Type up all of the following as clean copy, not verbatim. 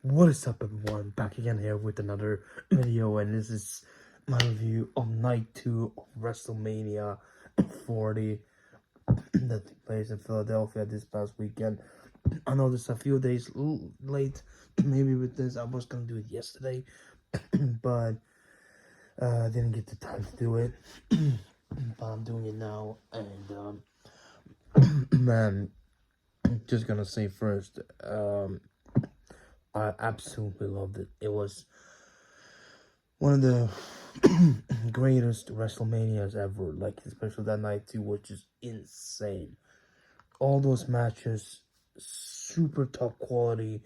What is up, everyone? Back again here with another video, and this is my review of night 2 of WrestleMania 40 that took place in Philadelphia this past weekend. I know this a few days late, maybe with this. I was gonna do it yesterday, but didn't get the time to do it. But I'm doing it now, and man, just gonna say first, I absolutely loved it. It was one of the greatest WrestleManias ever. Like, especially that night too, was just insane. All those matches, super top quality.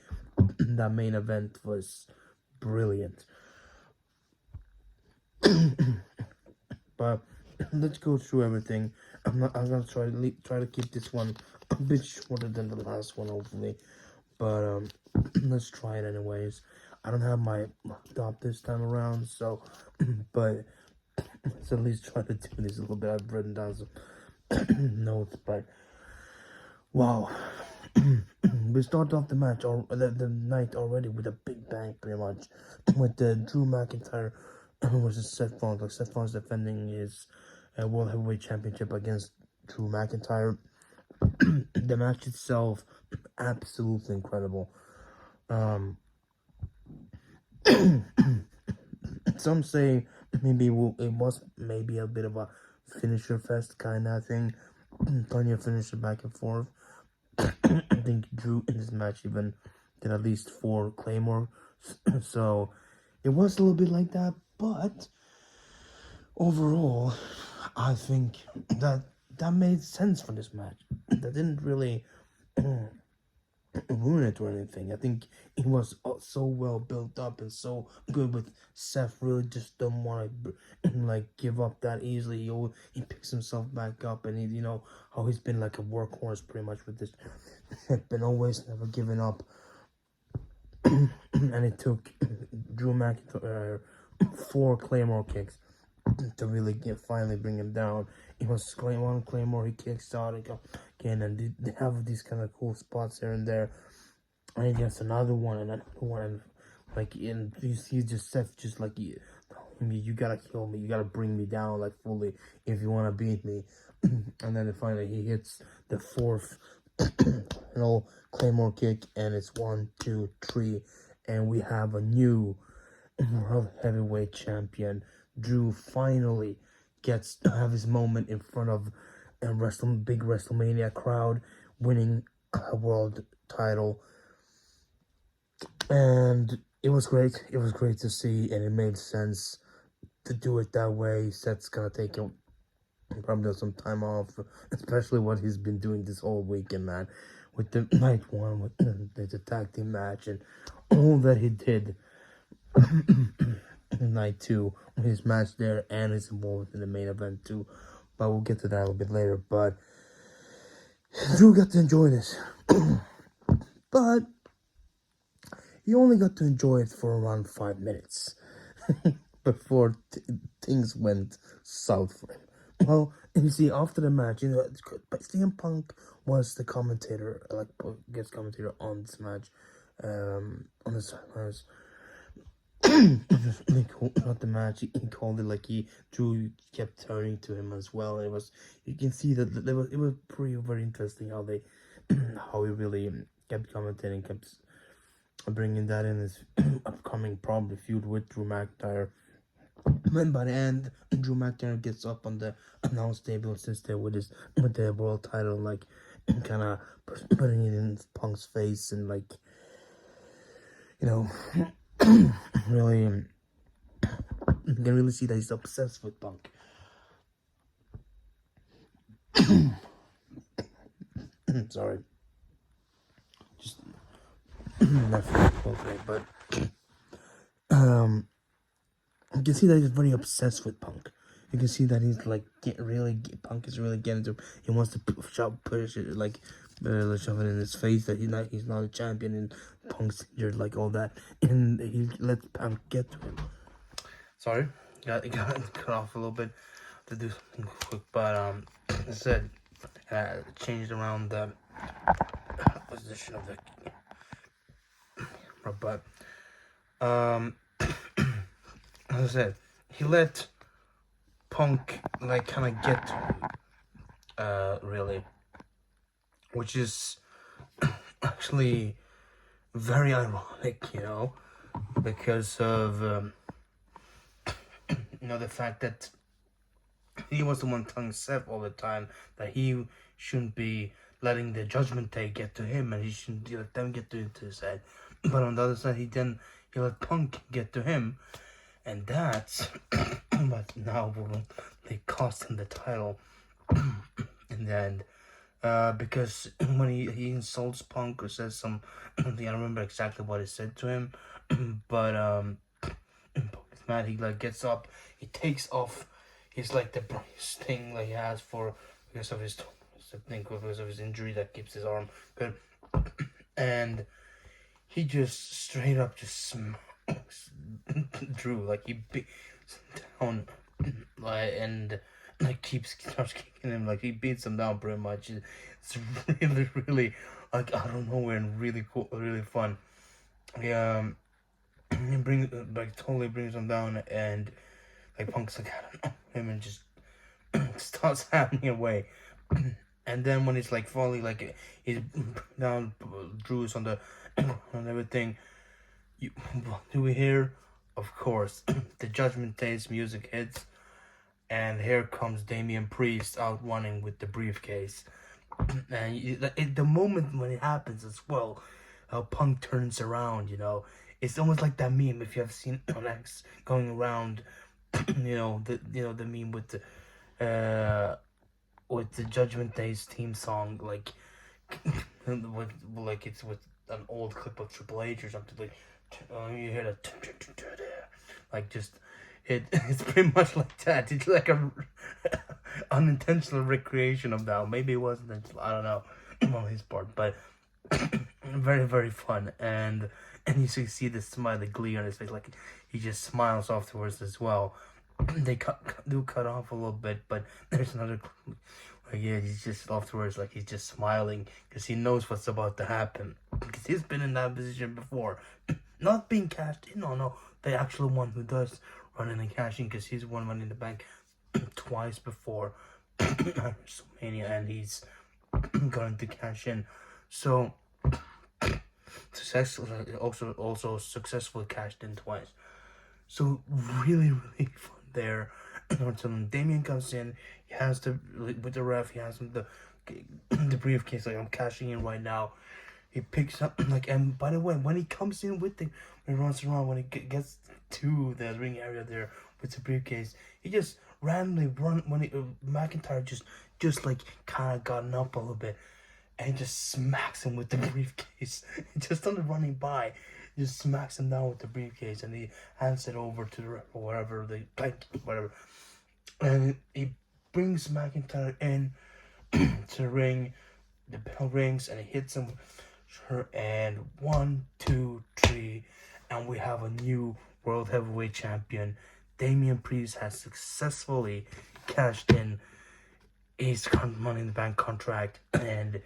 That main event was brilliant. But let's go through everything. I'm gonna try to keep this one a bit shorter than the last one, hopefully. But let's try it anyways. I don't have my laptop this time around, so but let's at least try to do this a little bit. I've written down some notes, but wow. We start off the match or the night already with a big bang, pretty much, with the Drew McIntyre versus Seth Rollins. Like, Seth Rollins defending his World Heavyweight Championship against Drew McIntyre. The match itself, absolutely incredible. Some say maybe it was maybe a bit of a finisher fest kind of thing. Plenty of finisher back and forth. I think Drew in this match even did at least 4 Claymore, so it was a little bit like that. But overall, I think that made sense for this match. That didn't really ruin it or anything. I think it was so well built up and so good. With Seth really just don't want to like give up that easily. He picks himself back up, and you know how he's been like a workhorse pretty much with this. Been always never giving up. And it took Drew McIntyre 4 Claymore kicks to really finally bring him down. It was one Claymore, he kicks out again, and they have these kind of cool spots here and there. And he gets another one and another one, and like, and you see just Seth just like, you gotta kill me, you gotta bring me down like fully if you want to beat me. And then finally he hits the 4th Claymore kick, and it's 1, 2, 3, and we have a new World Heavyweight Champion. Drew finally gets to have his moment in front of a big WrestleMania crowd, winning a world title. And it was great. It was great to see, and it made sense to do it that way. Seth's gonna take him probably some time off, especially what he's been doing this whole weekend, man. With the night 1, with the tag team match, and all that he did. Night 2, his match there, and he's involved in the main event too. But we'll get to that a little bit later. But Drew got to enjoy this. But he only got to enjoy it for around 5 minutes before things went south for him. Well, you see, after the match, you know, CM Punk was the commentator, like guest commentator on this match, on the sidelines. Really cool about the match. He called it like Drew kept turning to him as well. It was, you can see that it was very interesting how they how he really kept commentating, kept bringing that in his upcoming probably feud with Drew McIntyre. Then by the end, Drew McIntyre gets up on the announce table and sits there with the world title, like kind of putting it in Punk's face, and like, you know, really, you can really see that he's obsessed with Punk. Sorry, just okay, but you can see that he's very obsessed with Punk. You can see that he's like Punk is really getting to him. He wants to push it, like shove it in his face that he's not a champion, and Punk's injured, like all that, and he lets Punk get to him. Sorry, got cut off a little bit to do something quick, but I said changed around the position of the But as I said, he let Punk like kind of get really, which is actually very ironic, because of the fact that he was the one telling Seth all the time that he shouldn't be letting the Judgment Day get to him, and he shouldn't let them get to his head. But on the other side, he let Punk get to him, and that's but now they cost him the title in the end. Because when he insults Punk or says some, I don't remember exactly what he said to him, but Punk is mad. He like gets up, he takes off his like the brace thing like he has for because of his injury that keeps his arm good, and he just straight up just smokes Drew, like he beats down, like, and like starts kicking him, like he beats him down pretty much. It's really, really like out of nowhere and really cool, really fun. Yeah, he totally brings him down, and like Punk's like, I don't know him, and just starts hacking away. And then when it's like falling, like he's down, Drew's on the and everything. What do we hear? Of course, the Judgment Day's music hits, and here comes Damian Priest out running with the briefcase. And the moment when it happens as well, how Punk turns around, it's almost like that meme if you have seen on X going around, the meme with the Judgment Day's theme song, like it's with an old clip of Triple H or something, like you hear that like just it's pretty much like that. It's like a unintentional recreation of that. Maybe it wasn't I don't know on his part, but very, very fun. And you see the smiley glee on his face, like he just smiles afterwards as well. They do cut off a little bit, but there's another he's just afterwards, like he's just smiling because he knows what's about to happen, because he's been in that position before. Not being cashed in, no, the actual one who does run in and cash in, because he's won Money in the Bank twice before WrestleMania, and he's going to cash in. So also successfully cashed in twice. So really, really fun there. Until Damien comes in, he has with the ref, he has the briefcase, like I'm cashing in right now. He picks up, like, and by the way, when he comes in when he runs around, when he gets to the ring area there with the briefcase, he just randomly McIntyre just like kind of gotten up a little bit, and just smacks him with the briefcase. Just on the running by, just smacks him down with the briefcase, and he hands it over to the ref or whatever, whatever. And he brings McIntyre in to the ring. The bell rings, and he hits him. And 1, 2, 3, and we have a new World Heavyweight Champion. Damian Priest has successfully cashed in his Money in the Bank contract, and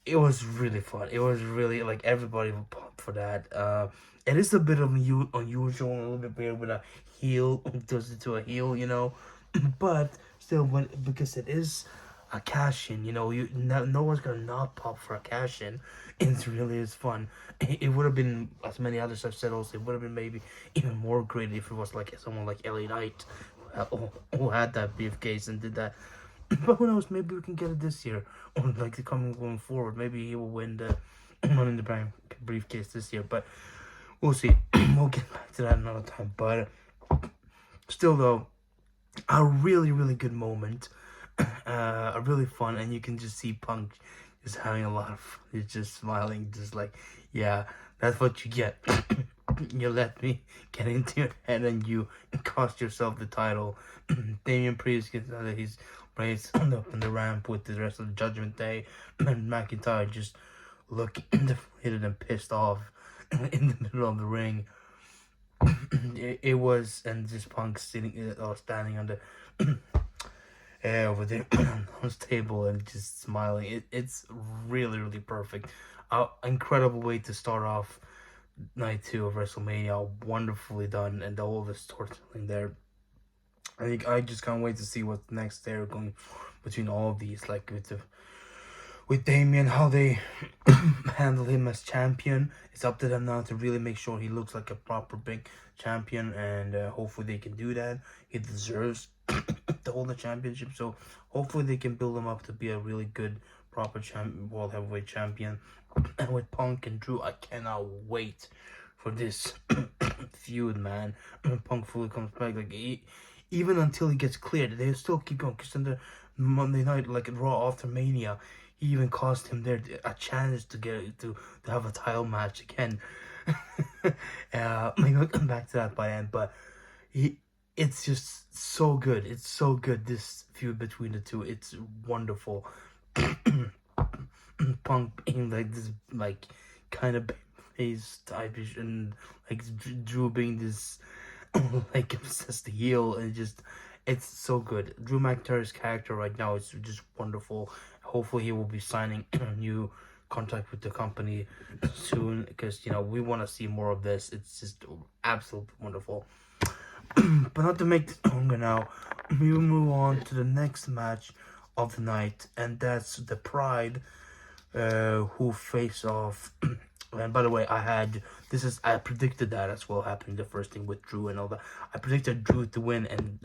it was really fun. It was really like everybody would pop for that. It is a bit of unusual, a little bit weird when a heel does it to a heel, but still, because it is a cash in, no one's gonna not pop for a cash in. It really is fun. It would have been, as many others have said also, it would have been maybe even more great if it was like someone like LA Knight who had that briefcase and did that. But who knows, maybe we can get it this year, or like going forward. Maybe he will win the Money in the Bank briefcase this year, but we'll see. We'll get back to that another time. But still though, a really, really good moment. A really fun, and you can just see Punk just having a lot of fun. He's just smiling, just like, yeah, that's what you get. You let me get into your head and you cost yourself the title. Damian Priest gets out of his race on the ramp with the rest of the Judgment Day, and McIntyre just looking deflated and pissed off in the middle of the ring. It was, and just Punk sitting or standing on the over there on his table and just smiling. It's really, really perfect. Incredible way to start off night 2 of WrestleMania, wonderfully done, and all the storytelling there. I think I just can't wait to see what's next there going between all of these, like with Damien, how they handle him as champion. It's up to them now to really make sure he looks like a proper big champion, and hopefully they can do that. He deserves to hold the championship, so hopefully they can build him up to be a really good, proper world heavyweight champion. And with Punk and Drew, I cannot wait for this feud, man. Punk fully comes back, like even until he gets cleared, they still keep going. Because on the Monday night, like Raw after Mania, he even cost him there a chance to get to have a title match again. Maybe I'll come back to that by then, but it's just so good. It's so good, this feud between the two. It's wonderful. Punk being like this, like kind of face type-ish, and like Drew being this like obsessed heel, and it's so good. Drew McIntyre's character right now is just wonderful. Hopefully he will be signing a new contract with the company soon, because we want to see more of this. It's just absolutely wonderful. But not to make this longer now, we will move on to the next match of the night, and that's the Pride, who face off. And by the way, I predicted that as well, happening the first thing with Drew and all that. I predicted Drew to win and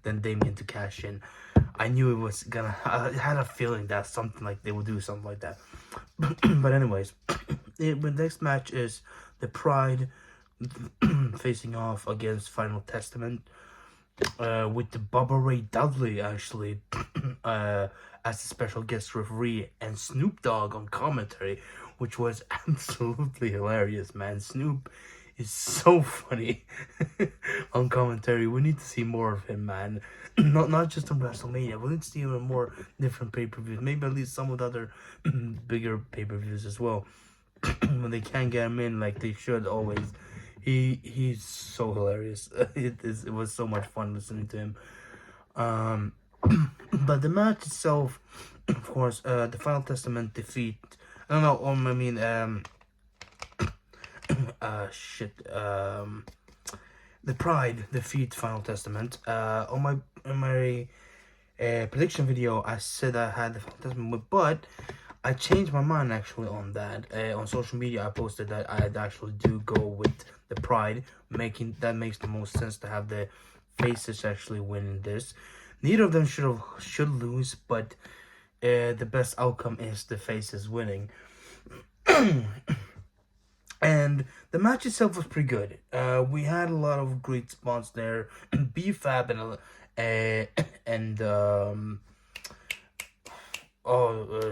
then Damien to cash in. I knew it was gonna. I had a feeling that something like they would do something like that. But anyways, the next match is the Pride facing off against Final Testament, with the Bubba Ray Dudley actually as a special guest referee, and Snoop Dogg on commentary, which was absolutely hilarious, man. Snoop is so funny on commentary. We need to see more of him, man. Not just on WrestleMania. We need to see him in more different pay-per-views. Maybe at least some of the other bigger pay-per-views as well. When they can't get him in like they should always. He's so hilarious. It was so much fun listening to him. But the match itself, of course, the Final Testament defeat. I don't know. I mean, the Pride defeat Final Testament. On my prediction video, I said I had the Final Testament, but I changed my mind actually on that. On social media, I posted that I'd actually do go with the Pride, that makes the most sense to have the faces actually win this. Neither of them should lose, but the best outcome is the faces winning. And the match itself was pretty good. We had a lot of great spots there. B-Fab and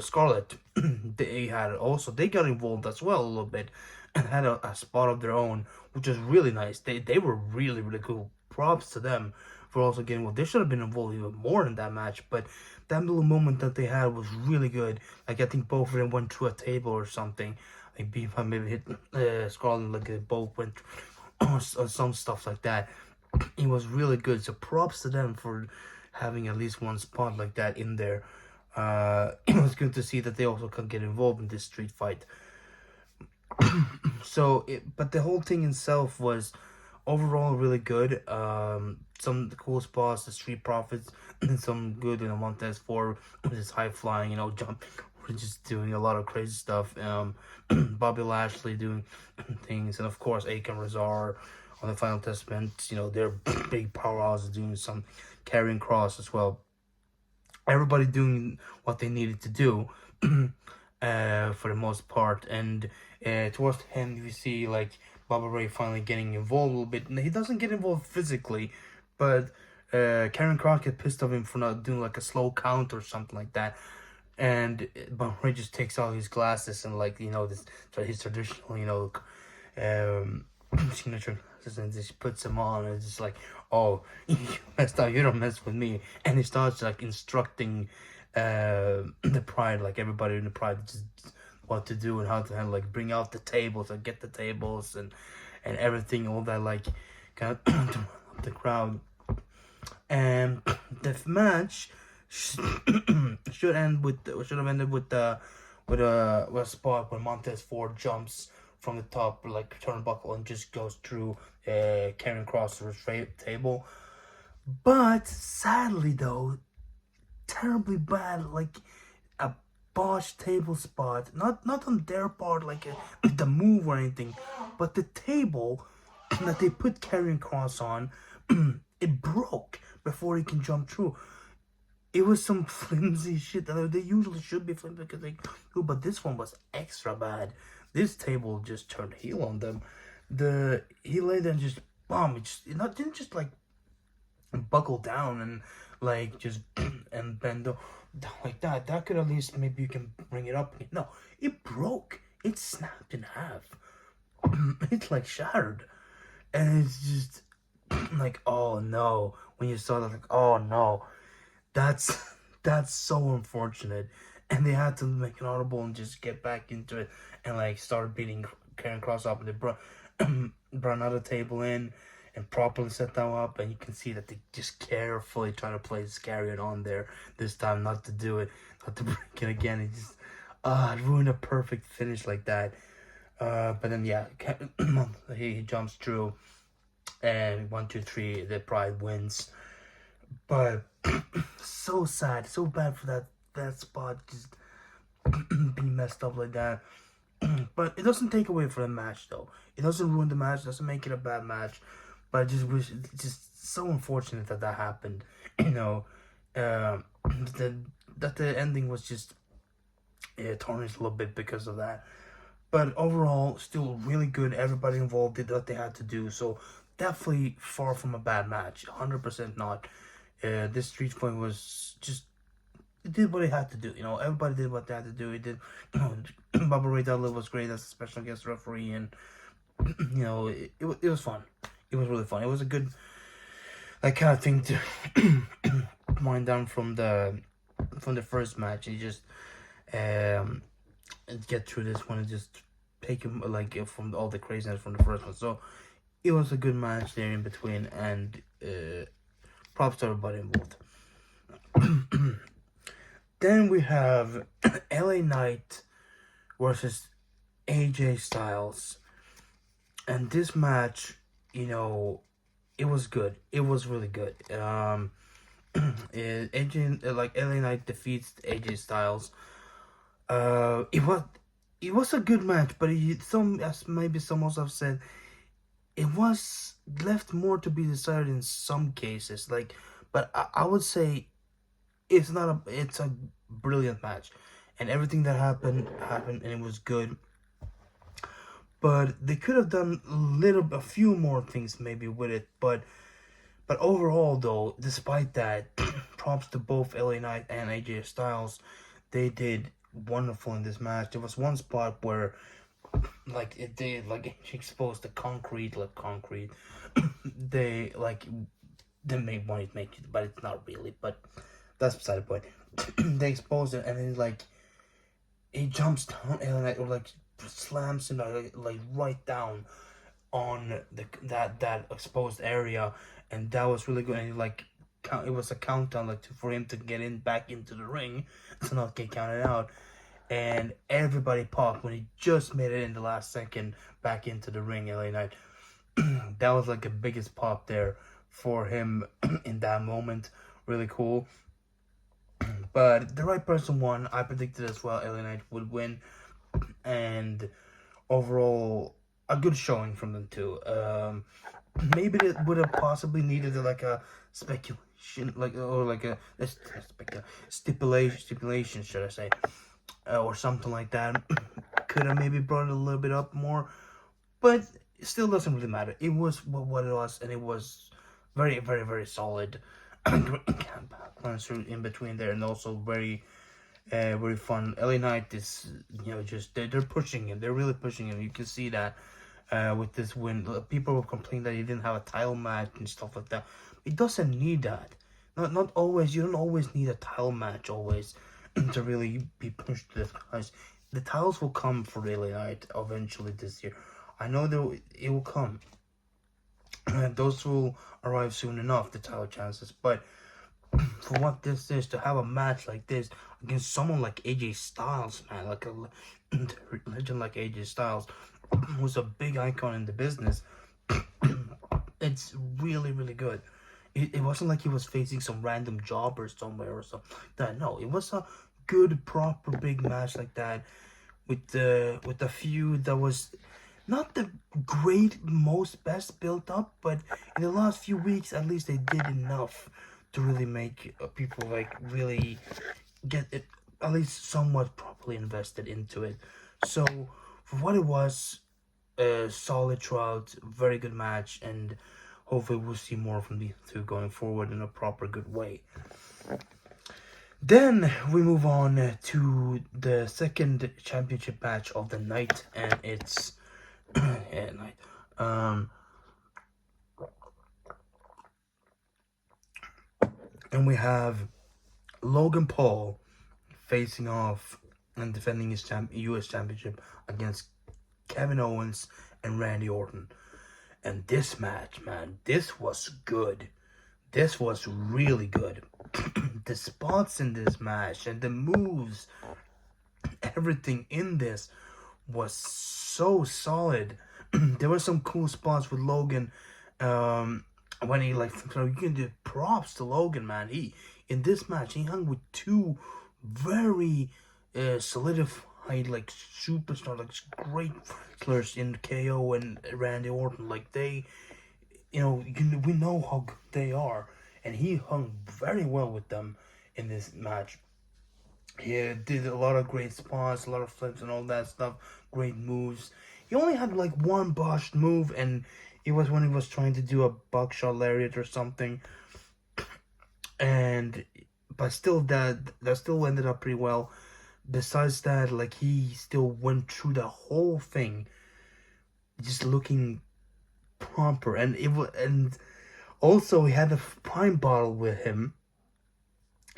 Scarlett, they got involved as well a little bit, and had a spot of their own, which was really nice. They were really, really cool. Props to them for also getting involved. They should have been involved even more in that match, but that little moment that they had was really good. Like, I think both of them went through a table or something. Like, B-Fab maybe hit Scarlett, like they both went or some stuff like that. It was really good. So props to them for having at least one spot like that in there. It was good to see that they also can get involved in this street fight. But the whole thing itself was overall really good. Some cool spots, the Street Profits, and some good, Montez Ford with his high flying, jump, just doing a lot of crazy stuff. Bobby Lashley doing things, and of course Akon Razar on the Final Testament. They're big powerhouses doing some carrying cross as well. Everybody doing what they needed to do for the most part, and towards the end you see like Bubba Ray finally getting involved a little bit. And he doesn't get involved physically, but Karen Cross gets pissed off him for not doing like a slow count or something like that, and Bubba Ray just takes out his glasses and his traditional signature glasses, and just puts them on, and it's just like, oh, you messed up, you don't mess with me. And he starts like instructing the Pride, like everybody in the Pride, just what to do and how to handle, like bring out the tables and get the tables and everything, all that, like kind of the crowd. And the match should have ended with a spot where Montez Ford jumps from the top, like turnbuckle, and just goes through Karen Cross's table. But sadly, though, terribly bad, like a botched table spot. Not on their part, like the move or anything, but the table that they put Karrion Kross on, it broke before he can jump through. It was some flimsy shit that they usually should be flimsy because they do, but this one was extra bad. This table just turned heel on them. He laid there and just bomb. It didn't just like buckle down and like just and bend like that. That could at least maybe you can bring it up. No, it broke. It snapped in half. It's like shattered, and it's just like, oh no. When you saw that, like, oh no, that's that's so unfortunate. And they had to make an audible and just get back into it and like start beating Karen Cross up, and they brought another table in and properly set that up, and you can see that they just carefully try to place Carrion on there this time, not to do it, not to break it again. It just it ruined a perfect finish like that. But then yeah, he jumps through, and 1, 2, 3, the Pride wins. But so sad, so bad for that spot just being messed up like that. But it doesn't take away from the match, though. It doesn't ruin the match, doesn't make it a bad match. But I just wish, it's just so unfortunate that happened. You know, that the ending was just tarnished a little bit because of that. But overall, still really good. Everybody involved did what they had to do. So definitely far from a bad match. 100% not. This Street Fight was just, it did what it had to do. You know, everybody did what they had to do. It did. Bubba Ray Dudley was great as a special guest referee, and you know, it was fun. It was really fun. It was a good, like, kind of thing to wind down from the first match. You just get through this one and just take him like from all the craziness from the first one. So it was a good match there in between, and props to everybody involved. Then we have LA Knight versus AJ Styles, and this match, you know, it was good. It was really good. AJ, like, LA Knight defeats AJ Styles. It was a good match, but as maybe some also have said, it was left more to be decided in some cases. Like, but I would say it's a brilliant match, and everything that happened, and it was good. But they could have done a few more things maybe with it. But overall, though, despite that, props to both LA Knight and AJ Styles. They did wonderful in this match. There was one spot where, like, it did, like, exposed the concrete. They make money make it, but it's not really. But that's beside the point. They exposed it, and then like he jumps down and like slams him like right down on that exposed area, and that was really good. And like it was a countdown like for him to get back into the ring to not get counted out, and everybody popped when he just made it in the last second back into the ring. LA Knight, that was like the biggest pop there for him in that moment. Really cool. But the right person won. I predicted as well LA Knight would win, and overall a good showing from them too. Maybe it would have possibly needed like a speculation, or a stipulation, should I say, or something like that. Could have maybe brought it a little bit up more, but it still doesn't really matter. It was what it was, and it was very, very, very solid. In between there, and also very very fun. LA Knight is, you know, just they're pushing him. They're really pushing him. You can see that with this win. People will complain that he didn't have a title match and stuff like that. It doesn't need that. Not always. You don't always need a title match always to really be pushed to this, guys. The titles will come for LA Knight eventually this year. I know that it will come. Those will arrive soon enough, the title chances. But for what this is, to have a match like this against someone like AJ Styles, man, like a legend like AJ Styles, who's a big icon in the business, it's really, really good. It wasn't like he was facing some random jobber somewhere or something like that. No, it was a good, proper big match like that, with a feud that was not the great, most best built up, but in the last few weeks, at least they did enough to really make people like really get it at least somewhat properly invested into it. So for what it was, a solid throughout, very good match, and hopefully we'll see more from these two going forward in a proper good way. Then we move on to the second championship match of the night, and it's um, and we have Logan Paul facing off and defending his U.S. championship against Kevin Owens and Randy Orton. And this match, man, this was good. This was really good. The spots in this match and the moves, everything in this was so solid. There were some cool spots with Logan. When he like, so you can do props to Logan, man. He in this match he hung with two very solidified like superstar, like great wrestlers in KO and Randy Orton. Like they, we know how good they are, and he hung very well with them in this match. He did a lot of great spots, a lot of flips and all that stuff, great moves. He only had like one botched move, and it was when he was trying to do a buckshot lariat or something. And but still, that still ended up pretty well. Besides that, like he still went through the whole thing, just looking proper, and and also he had a prime bottle with him.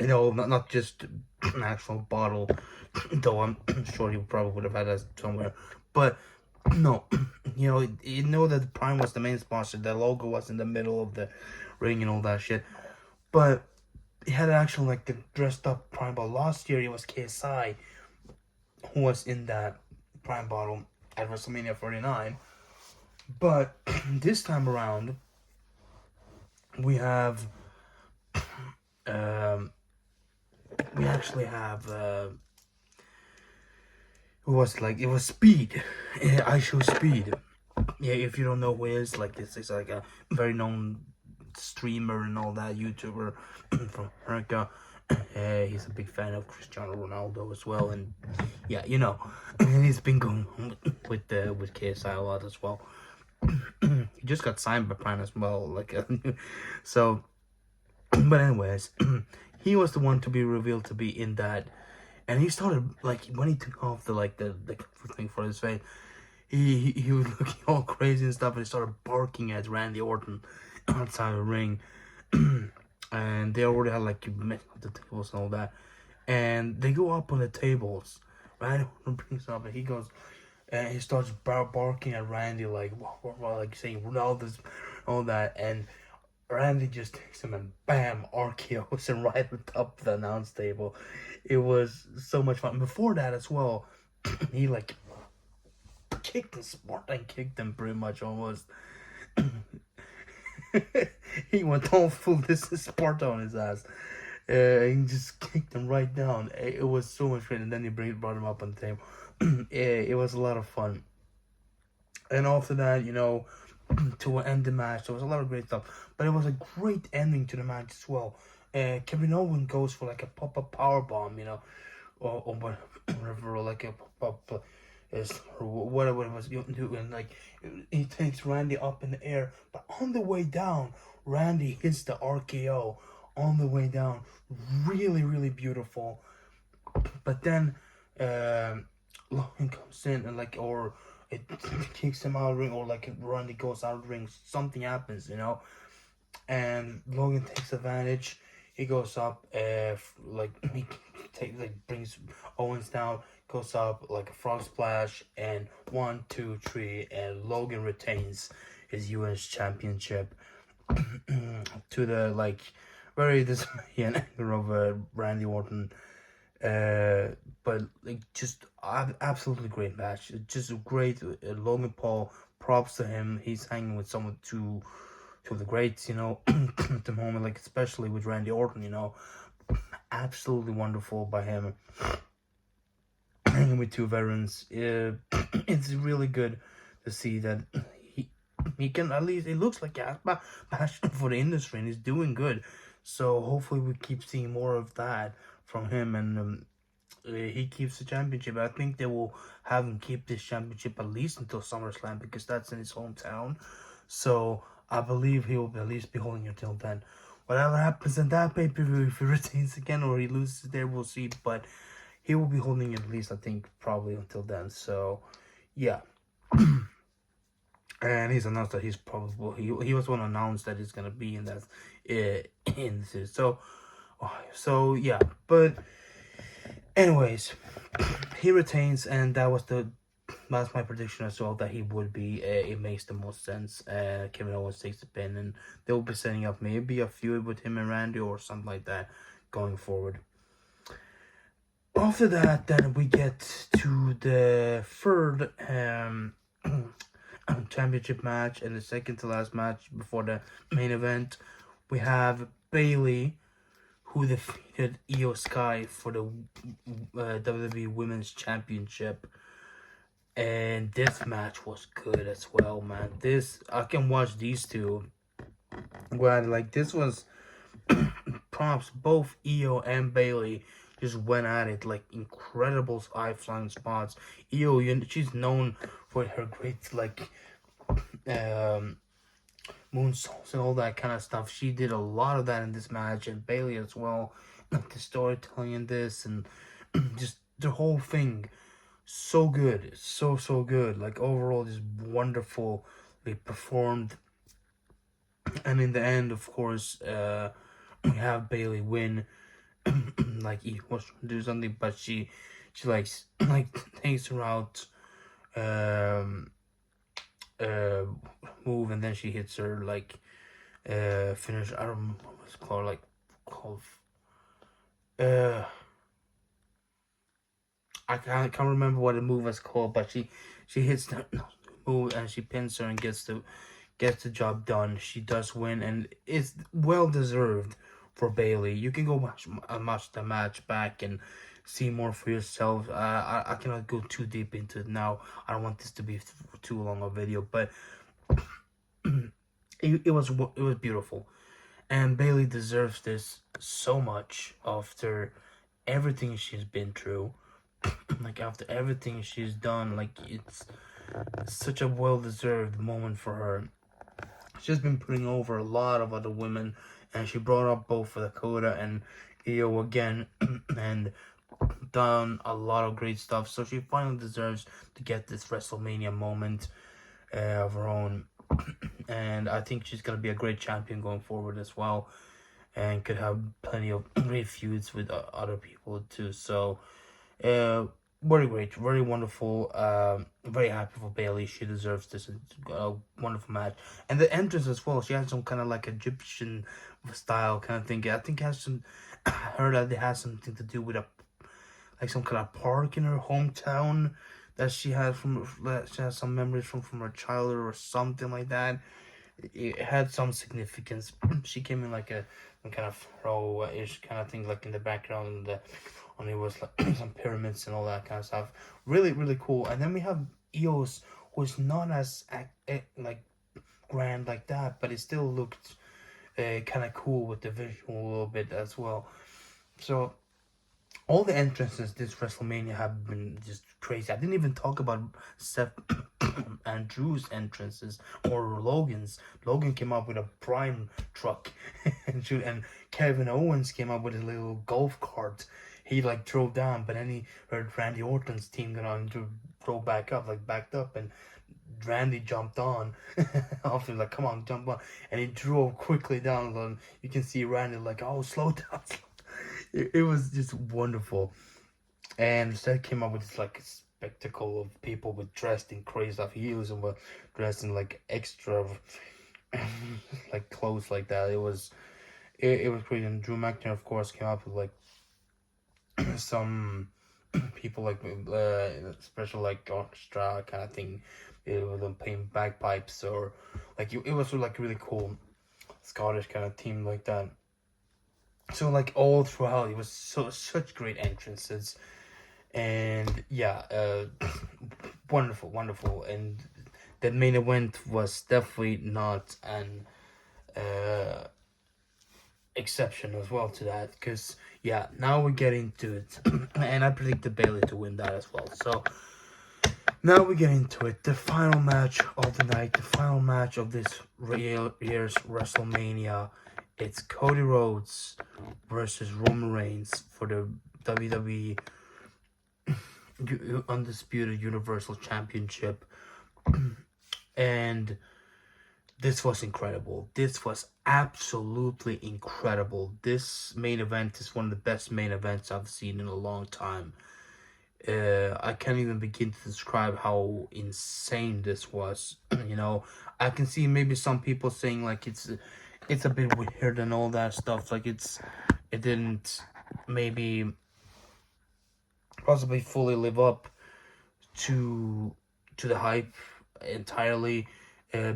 Not just an actual bottle, though I'm sure he probably would have had that somewhere. But no, you know that Prime was the main sponsor. The logo was in the middle of the ring and all that shit. But he had an actual like the dressed up Prime bottle. Last year it was KSI who was in that Prime bottle at WrestleMania 49. But this time around, we have we actually have it was Speed. I Show Speed. Yeah, if you don't know who he is, like this is like a very known streamer and all that, YouTuber from America. He's a big fan of Cristiano Ronaldo as well, and yeah, and he's been going with KSI a lot as well. He just got signed by Prime as well, like so. But anyways, he was the one to be revealed to be in that, and he started like when he took off the thing for his face, he was looking all crazy and stuff, and he started barking at Randy Orton outside the ring, and they already had like the tables and all that, and they go up on the tables. Randy Orton brings up, and he goes, and he starts barking at Randy like saying Ronaldo's all that, and Randy just takes him and bam, RKO's him right on top of the announce table. It was so much fun. Before that as well, he like kicked the sport and kicked him pretty much almost. He went all full this Sparta on his ass. He just kicked him right down. It was so much fun, and then he brought him up on the table. It was a lot of fun. And after that, to end the match, there was a lot of great stuff. But it was a great ending to the match as well. Kevin Owens goes for like a pop-up power bomb, or whatever, like a pop-up is or whatever it was doing. Like he takes Randy up in the air, but on the way down, Randy hits the RKO on the way down. Really, really beautiful. But then Logan comes in and it kicks him out of the ring, or like Randy goes out of the ring. Something happens, and Logan takes advantage. He goes up, he brings Owens down, goes up like a frog splash, and 1, 2, 3, and Logan retains his U.S. championship to the very dismaying anger of Randy Orton. But like just absolutely great match. Just a great Logan Paul. Props to him. He's hanging with some of two of the greats, at the moment. Like especially with Randy Orton, absolutely wonderful by him. Hanging with two veterans. It's really good to see that he can, at least it looks like he has passion for the industry and he's doing good. So hopefully we keep seeing more of that from him, and he keeps the championship. I think they will have him keep this championship at least until SummerSlam because that's in his hometown. So I believe he will at least be holding it till then. Whatever happens in that pay-per-view, if he retains again or he loses there, we'll see. But he will be holding it at least, I think, probably until then. So, yeah. And he's announced that he's probably he was one announced that he's gonna be in that in this. So yeah. But anyways, he retains, and that's my prediction as well, that he would be. It makes the most sense. Kevin Owens takes the pin, and they will be setting up maybe a feud with him and Randy or something like that going forward. After that, then we get to the third championship match and the second to last match before the main event. We have Bayley, who defeated Io Sky for the WWE Women's Championship. And this match was good as well, man. I can watch these two. Glad, like, this was props. Both Io and Bayley just went at it, like incredible high flying spots. Io, she's known for her great like moonsaults and all that kind of stuff. She did a lot of that in this match, and Bayley as well. Like the storytelling in this, and just the whole thing, so good, so good. Like overall, just wonderfully performed. And in the end, of course, we have Bayley win. Like he was trying to do something, but she like takes her out move, and then she hits her like finish. I don't know what it's called, like called uh I can't remember what the move was called, but she hits the move and she pins her and gets the job done. She does win, and it's well deserved for Bayley. You can go watch the match back and see more for yourself. I cannot go too deep into it now. I don't want this to be too long a video, but it was beautiful, and Bayley deserves this so much after everything she's been through. Like after everything she's done, like it's such a well deserved moment for her. She's been putting over a lot of other women, and she brought up both for Dakota and Io again, and done a lot of great stuff. So she finally deserves to get this WrestleMania moment of her own, and I think she's gonna be a great champion going forward as well, and could have plenty of great feuds with other people too. So, very great, very wonderful. Very happy for Bayley. She deserves this wonderful match, and the entrance as well. She has some kind of like Egyptian style kind of thing. I think it has some. I heard that it has something to do with some kind of park in her hometown that she has some memories from her childhood or something like that. It had some significance. She came in like some kind of throw-ish kind of thing, like in the background, and it was like some pyramids and all that kind of stuff. Really, really cool. And then we have Eos, who's not as like grand like that, but it still looked kind of cool with the visual a little bit as well. So all the entrances this WrestleMania have been just crazy. I didn't even talk about Seth and Drew's entrances or Logan's. Logan came up with a prime truck, and Kevin Owens came up with a little golf cart. He like drove down, but then he heard Randy Orton's team going on to throw back up, like backed up, and Randy jumped on. After like, come on, jump on, and he drove quickly down. And you can see Randy like, oh, slow down. It was just wonderful. And Seth came up with this like spectacle of people with dressed in crazy stuff. Heels and were dressed in like extra like clothes like that. It was crazy. And Drew McIntyre of course came up with like some people like special like orchestra kind of thing, with them playing bagpipes, or like it was like really cool Scottish kind of theme like that. So like all throughout, it was such great entrances, and yeah, wonderful, wonderful, and the main event was definitely not an exception as well to that, because yeah, now we're getting to it, and I predicted Bailey to win that as well. So now we get into it. The final match of the night, the final match of this year's WrestleMania. It's Cody Rhodes versus Roman Reigns for the WWE Undisputed Universal Championship. And this was incredible. This was absolutely incredible. This main event is one of the best main events I've seen in a long time. I can't even begin to describe how insane this was. You know, I can see maybe some people saying like it's a bit weird and all that stuff. Like it didn't maybe possibly fully live up to the hype entirely,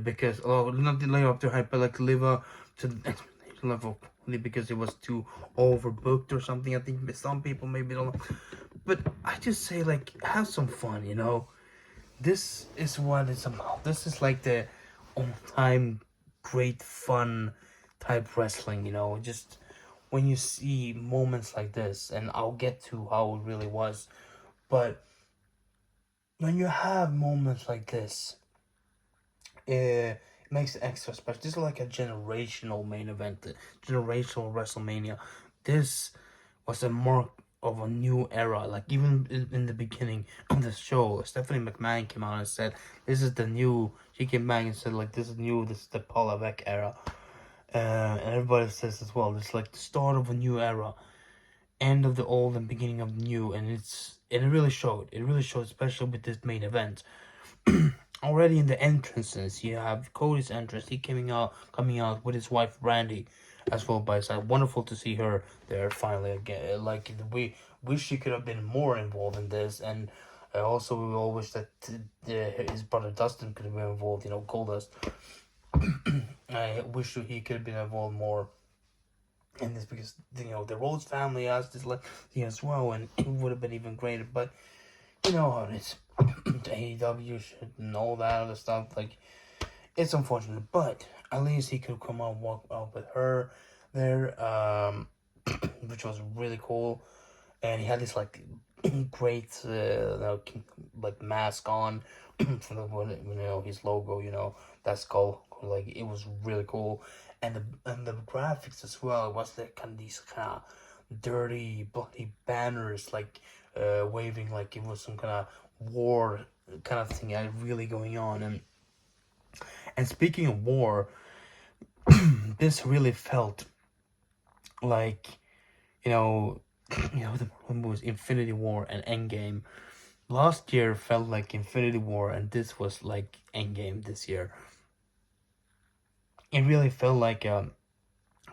because not live up to hype, but like live up to the expectation level, because it was too overbooked or something. I think some people maybe don't know. But I just say, like, have some fun, you know? This is what it's about. This is like the all-time great fun type wrestling, you know? Just when you see moments like this, and I'll get to how it really was, but when you have moments like this, it makes it extra special. This is like a generational main event, generational WrestleMania. This was a mark of a new era. Like even in the beginning of the show, Stephanie McMahon came out and said, "This is the new." She came back and said, "Like this is new. This is the Paul Levesque era." And everybody says as well, it's like the start of a new era, end of the old and beginning of the new, and it really showed. It really showed, especially with this main event. Already in the entrances, you have Cody's entrance. He coming out with his wife Brandy, as well by his side. Wonderful to see her there finally again. Like we wish she could have been more involved in this, and also we all wish that his brother Dustin could have been involved. You know, Goldust. I wish he could have been involved more in this, because you know the Rhodes family has this like thing as well, and it would have been even greater. But you know how it is. The AEW shit and all that other stuff, like it's unfortunate, but at least he could come out and walk out with her there, which was really cool. And he had this like great like mask on for the you know his logo, you know, that skull, like it was really cool. And the graphics as well, it was the kind of these kind of dirty bloody banners, like waving like it was some kind of war kind of thing really going on. And speaking of war, this really felt like, you know, the was Infinity War and Endgame. Last year felt like Infinity War, and this was like Endgame this year. It really felt like a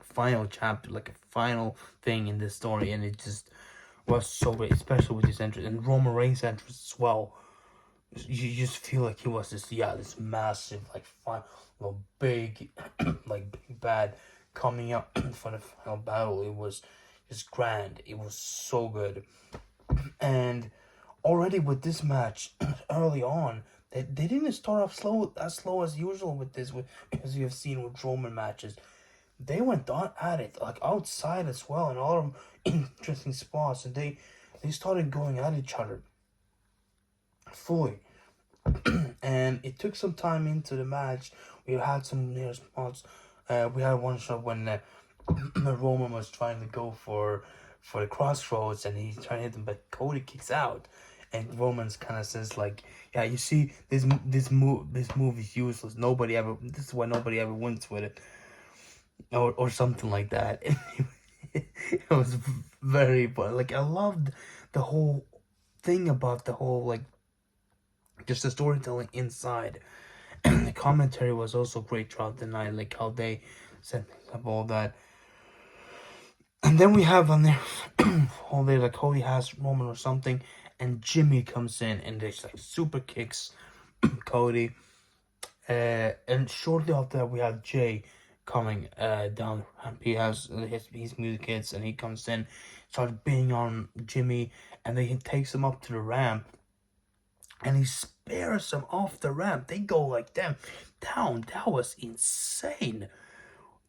final chapter, like a final thing in this story, and it just was so great, especially with his entrance and Roman Reigns' entrance as well. You just feel like he was this massive, like final big like big bad coming up for the final battle. It was just grand. It was so good. And already with this match early on, they didn't start off slow as usual with this, as you have seen with Roman matches. They went on at it, like outside as well, and all of interesting spots, and they started going at each other fully. And it took some time into the match. We had some near spots. We had one shot when Roman was trying to go for the crossroads, and he's trying to hit him, but Cody kicks out, and Roman's kind of says like, "Yeah, you see, this move is useless. Nobody ever. This is why nobody ever wins with it, or something like that." It was very fun. Like I loved the whole thing about the whole like just the storytelling inside. And the commentary was also great throughout the night, like how they set up all that And then we have on there, all there like Cody has Roman or something, and Jimmy comes in and there's like super kicks Cody. And shortly after that, we have Jay coming down, and he has his music hits, and he comes in, starts beating on Jimmy, and then he takes him up to the ramp, and he spears him off the ramp. They go like them down. That was insane.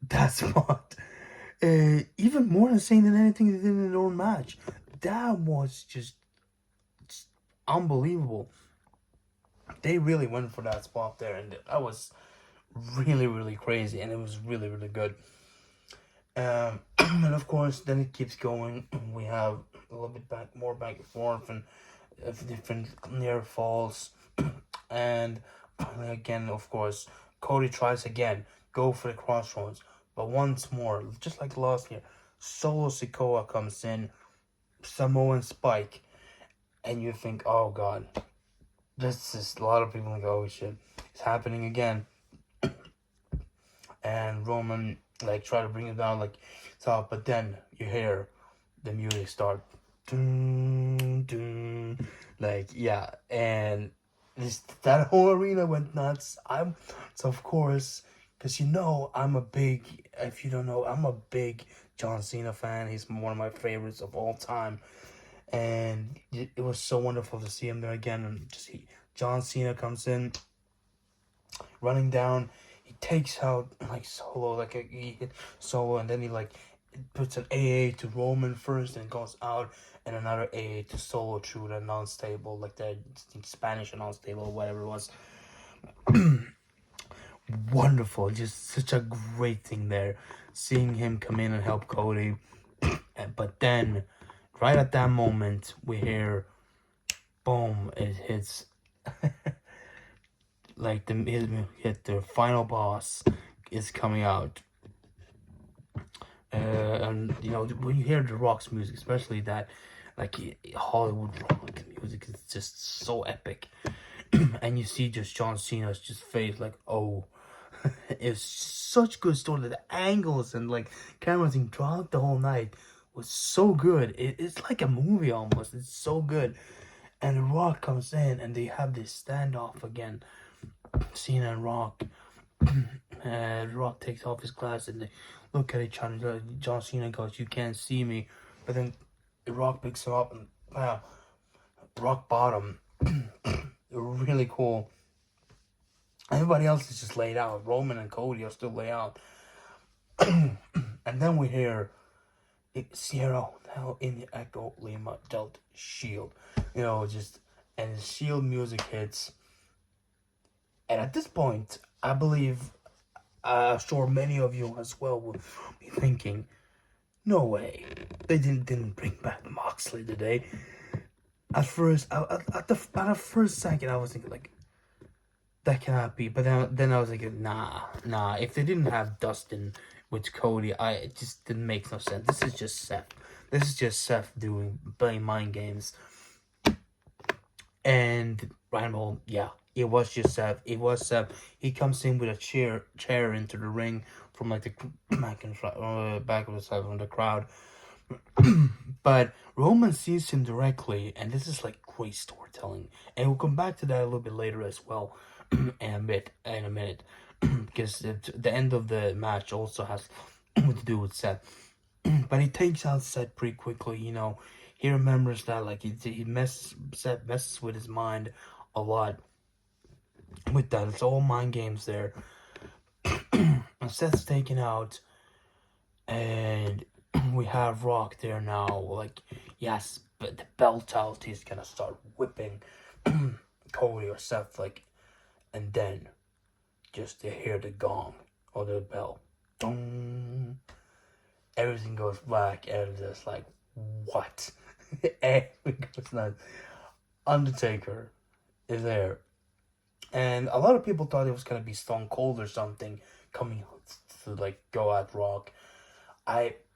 That's what. Even more insane than anything they did in their own match. That was just unbelievable. They really went for that spot there, and that was really, really crazy, and it was really, really good. And of course, then it keeps going. We have a little bit more back and forth, and different near falls, and again, of course, Cody tries again, go for the crossroads, but once more, just like last year, Solo Sikoa comes in, Samoan Spike, and you think, oh god, this is a lot of people like, oh shit, it's happening again. And Roman like try to bring it down like top, but then you hear the music start, dun, dun, like yeah, and that whole arena went nuts. So of course, because I'm a big, if you don't know, I'm a big John Cena fan. He's one of my favorites of all time, and it was so wonderful to see him there again. And just John Cena comes in, running down. He takes out like Solo, like he hit Solo, and then he like puts an AA to Roman first, and goes out, and another AA to Solo through the non-stable, like the Spanish non-stable or whatever it was. Wonderful, just such a great thing there, seeing him come in and help Cody. But then, right at that moment, we hear, boom! It hits. Like the final boss is coming out, and when you hear the Rock's music, especially that like Hollywood rock music, is just so epic. And you see just John Cena's just face, like, oh, it's such good story. The angles and like camera thing throughout the whole night was so good. It's like a movie almost. It's so good. And the Rock comes in and they have this standoff again. Cena and Rock. Rock takes off his glasses and they look at each other. John Cena goes, "You can't see me," but then the Rock picks him up and wow, rock bottom. Really cool. Everybody else is just laid out. Roman and Cody are still laid out. And then we hear Sierra now in the Echo Lima Delta Shield. And the Shield music hits. And at this point, I believe, I'm sure many of you as well will be thinking, no way, they didn't bring back Moxley today. At first, at the first second, I was thinking like, that cannot be. But then I was like, nah. If they didn't have Dustin with Cody, it just didn't make no sense. This is just Seth. This is just Seth playing mind games. And Ryan, yeah, it was just Seth. It was Seth. He comes in with a chair into the ring from like the back of the side from the crowd. But Roman sees him directly, and this is like great storytelling. And we'll come back to that a little bit later as well, in a minute, because the end of the match also has to do with Seth. But he takes out Seth pretty quickly. He remembers that like Seth messes with his mind a lot. With that, it's all mind games there. And Seth's taken out, and we have Rock there now. Like, yes, but the belt out, he's gonna start whipping Cody or Seth, like, and then just to hear the gong or the bell, dong, everything goes black, and just like, what? Everything goes nuts. Undertaker is there. And a lot of people thought it was going to be Stone Cold or something coming to like go at Rock.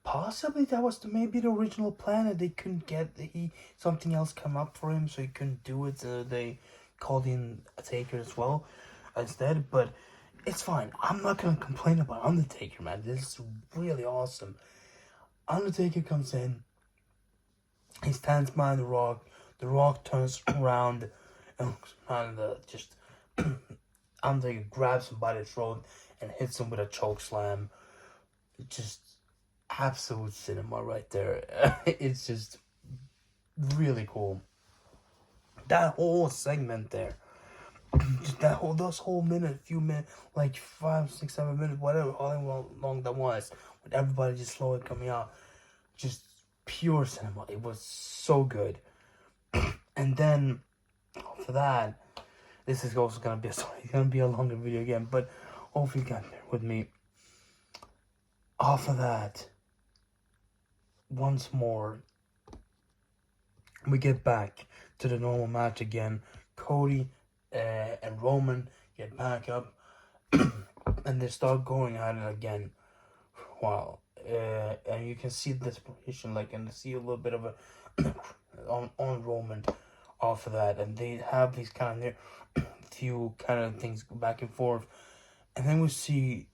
Possibly that was maybe the original plan, and they couldn't get something else come up for him, so he couldn't do it. So they called in a Taker as well instead. But it's fine. I'm not going to complain about Undertaker, man. This is really awesome. Undertaker comes in. He stands behind the Rock. The Rock turns around and just Undertaker grabs him by the throat and hits him with a choke slam. Just absolute cinema right there. It's just really cool. That whole segment there, just those whole few minutes, like 5, 6, 7 minutes, whatever, how long that was, with everybody just slowly coming out, just pure cinema. It was so good. And then after that, this is also gonna be it's gonna be a longer video again, but hopefully you got there with me. After that, once more, we get back to the normal match again. Cody and Roman get back up, and they start going at it again. Wow. And you can see the desperation, and see a little bit of a on Roman off of that, and they have these kind of few kind of things back and forth, and then we see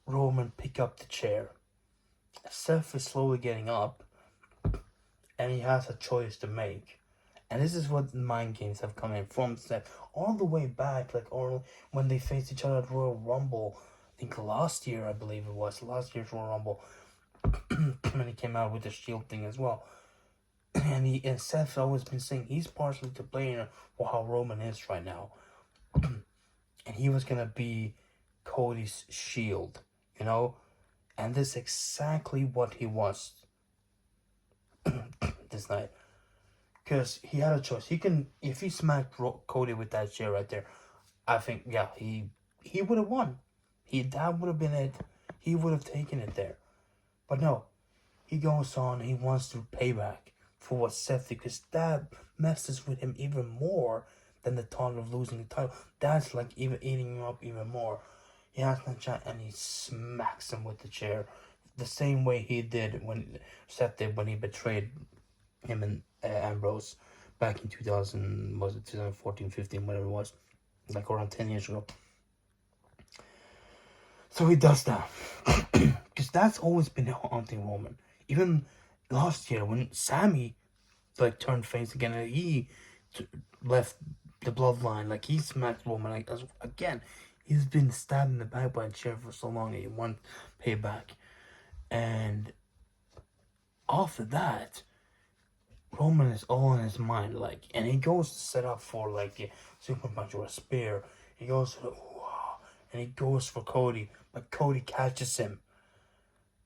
Roman pick up the chair. Seth is slowly getting up, and he has a choice to make. And this is what mind games have come in from Seth all the way back, or when they faced each other at Royal Rumble. I think last year, I believe it was last year's Royal Rumble, when he came out with the Shield thing as well. And Seth's always been saying he's partially to blame for how Roman is right now. And he was gonna be Cody's shield, and this is exactly what he was this night. Because he had a choice. He can, if he smacked Cody with that chair right there, I think, yeah, he would have won. That would have been it. He would have taken it there. But no, he goes on. He wants to pay back for what Seth did, because that messes with him even more than the thought of losing the title. That's like even eating him up even more. He has that shot and he smacks him with the chair, the same way he did when Seth did when he betrayed him and Ambrose back in 2014, 15, whatever it was, like around 10 years ago. So he does that, because that's always been haunting Roman. Even last year when Sammy turned face again, and he left the bloodline, he smacked Roman again. He's been stabbed in the back by a chair for so long that he wants payback. And after that, Roman is all in his mind, and he goes to set up for a super punch or a spear. He goes for and he goes for Cody, but Cody catches him.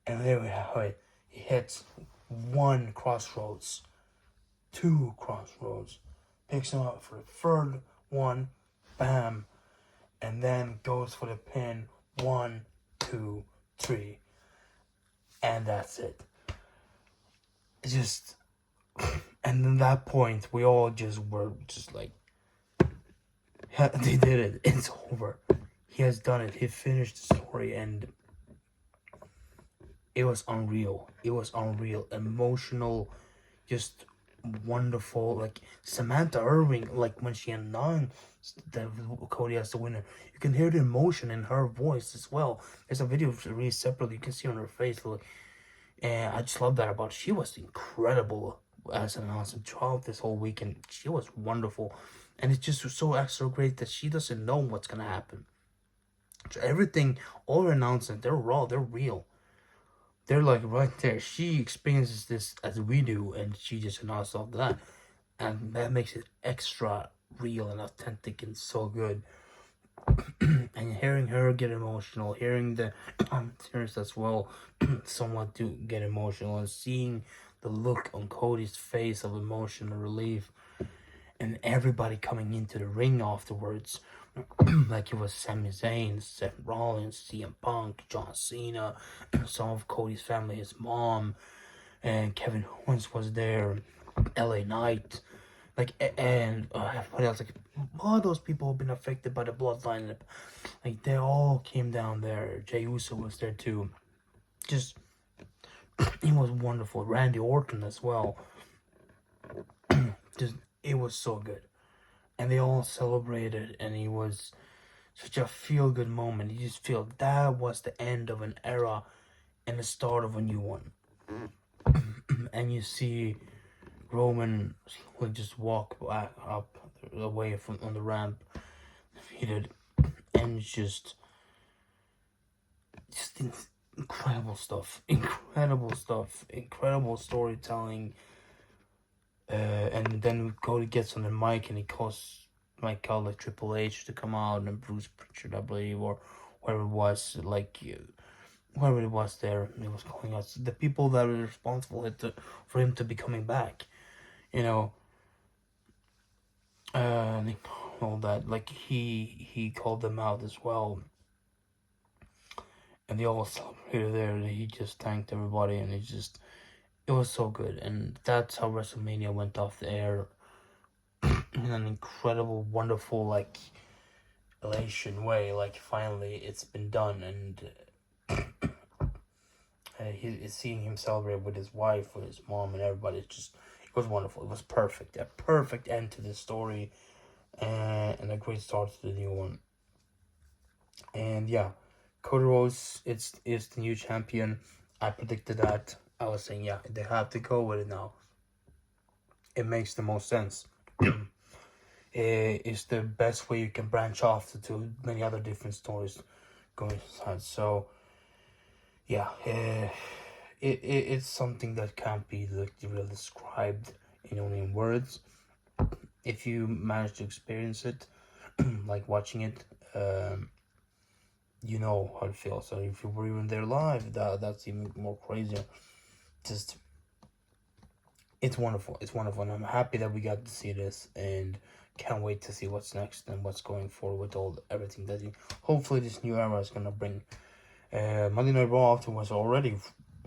And there we have it. He hits 1 crossroads, 2 crossroads, picks him up for the third one, bam, and then goes for the pin, 1, 2, 3, and that's it. It's just, and at that point, we all were they did it. It's over. He has done it. He finished the story, and it was unreal. It was unreal, emotional, just wonderful. Samantha Irving, when she announced that Cody as the winner, you can hear the emotion in her voice as well. There's a video released separately. You can see on her face, and I just love that about her. She was incredible as an announcer throughout this whole weekend. She was wonderful, and it's just so extra great that she doesn't know what's gonna happen. So everything, all her announcements, they're raw, they're real. They're right there. She experiences this as we do, and she just announced all that. And that makes it extra real and authentic and so good. And hearing her get emotional, hearing the commentators as well somewhat do get emotional, and seeing the look on Cody's face of emotion and relief, and everybody coming into the ring afterwards, like it was Sami Zayn, Seth Rollins, CM Punk, John Cena, some of Cody's family, his mom, and Kevin Owens was there, LA Knight, and what else? All those people have been affected by the bloodline. They all came down there. Jey Uso was there too. Just, it was wonderful. Randy Orton as well. It was so good. And they all celebrated, and it was such a feel-good moment. You just feel that was the end of an era and the start of a new one. and you see Roman would just walk back up away from on the ramp, defeated, and just incredible stuff, incredible storytelling. And then Cody gets on the mic and he calls like Triple H to come out and Bruce Pritchard, I believe, or whoever it was, whoever it was there, it was calling us the people that were responsible for him to be coming back, you know. And all that, like he called them out as well, and they all celebrated there. And he just thanked everybody, and it was so good. And that's how WrestleMania went off the air in an incredible, wonderful, like elation way. Like finally, it's been done, and seeing him celebrate with his wife, with his mom, and everybody. It was wonderful. It was perfect. A perfect end to the story, and a great start to the new one. And yeah, Cody Rhodes is the new champion. I predicted that. I was saying, yeah, they have to go with it now. It makes the most sense. It's the best way you can branch off to many other different stories going on. So yeah, it's something that can't be really described only in words. If you manage to experience it, like watching it, you know how it feels. So if you were even there live, that's even more crazier. It's wonderful. It's wonderful, and I'm happy that we got to see this, and can't wait to see what's next and what's going forward with everything that hopefully this new era is gonna bring. Monday Night Raw was already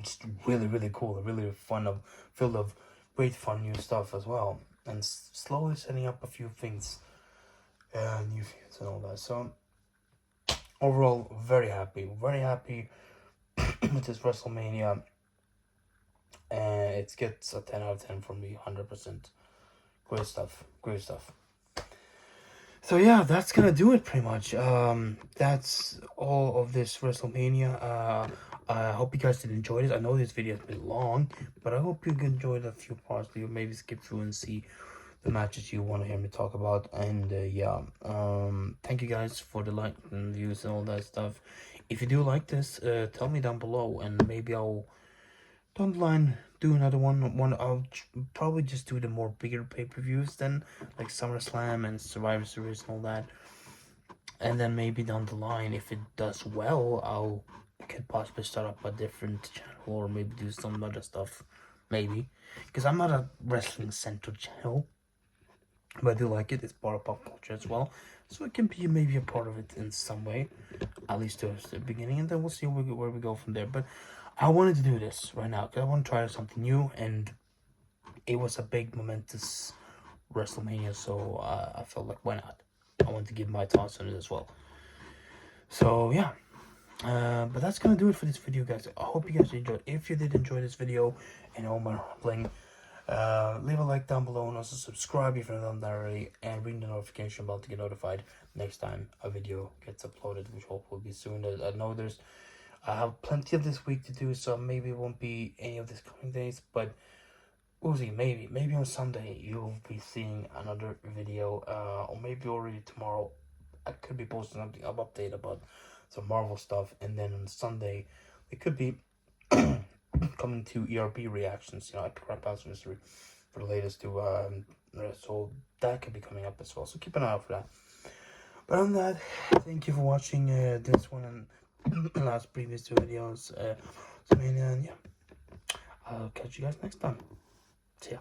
just really cool, really filled of great fun new stuff as well, and slowly setting up a few things, new things and all that. So overall, very happy with this WrestleMania. It gets a 10 out of 10 from me, 100%. Great stuff. So yeah, that's gonna do it pretty much. That's all of this WrestleMania. I hope you guys did enjoy it. I know this video has been long, but I hope you enjoyed a few parts. You maybe skip through and see the matches you want to hear me talk about. And yeah, thank you guys for the like and views and all that stuff. If you do like this, tell me down below, and maybe I'll down the line do another one. I'll probably just do the more bigger pay-per-views then, like SummerSlam and Survivor Series and all that. And then maybe down the line, if it does well, could possibly start up a different channel, or maybe do some other stuff, maybe, because I'm not a wrestling centered channel, but I do like it. It's part of pop culture as well, so it can be maybe a part of it in some way, at least to the beginning, and then we'll see where we go from there. But I wanted to do this right now because I want to try something new, and it was a big momentous WrestleMania, so I felt like, why not? I want to give my thoughts on it as well. So yeah, but that's gonna do it for this video, guys. I hope you guys enjoyed. If you did enjoy this video and all my rambling, leave a like down below, and also subscribe if you're not done already, and ring the notification bell to get notified next time a video gets uploaded, which hopefully will be soon. I know I have plenty of this week to do, so maybe it won't be any of these coming days, but we'll see. Maybe on Sunday you'll be seeing another video, or maybe already tomorrow I could be posting something, an update about some Marvel stuff, and then on Sunday it could be coming to ERP reactions, Epic Rap House Mystery for the latest two, so that could be coming up as well, so keep an eye out for that. But on that, thank you for watching this one and last previous two videos. And yeah, I'll catch you guys next time. See ya.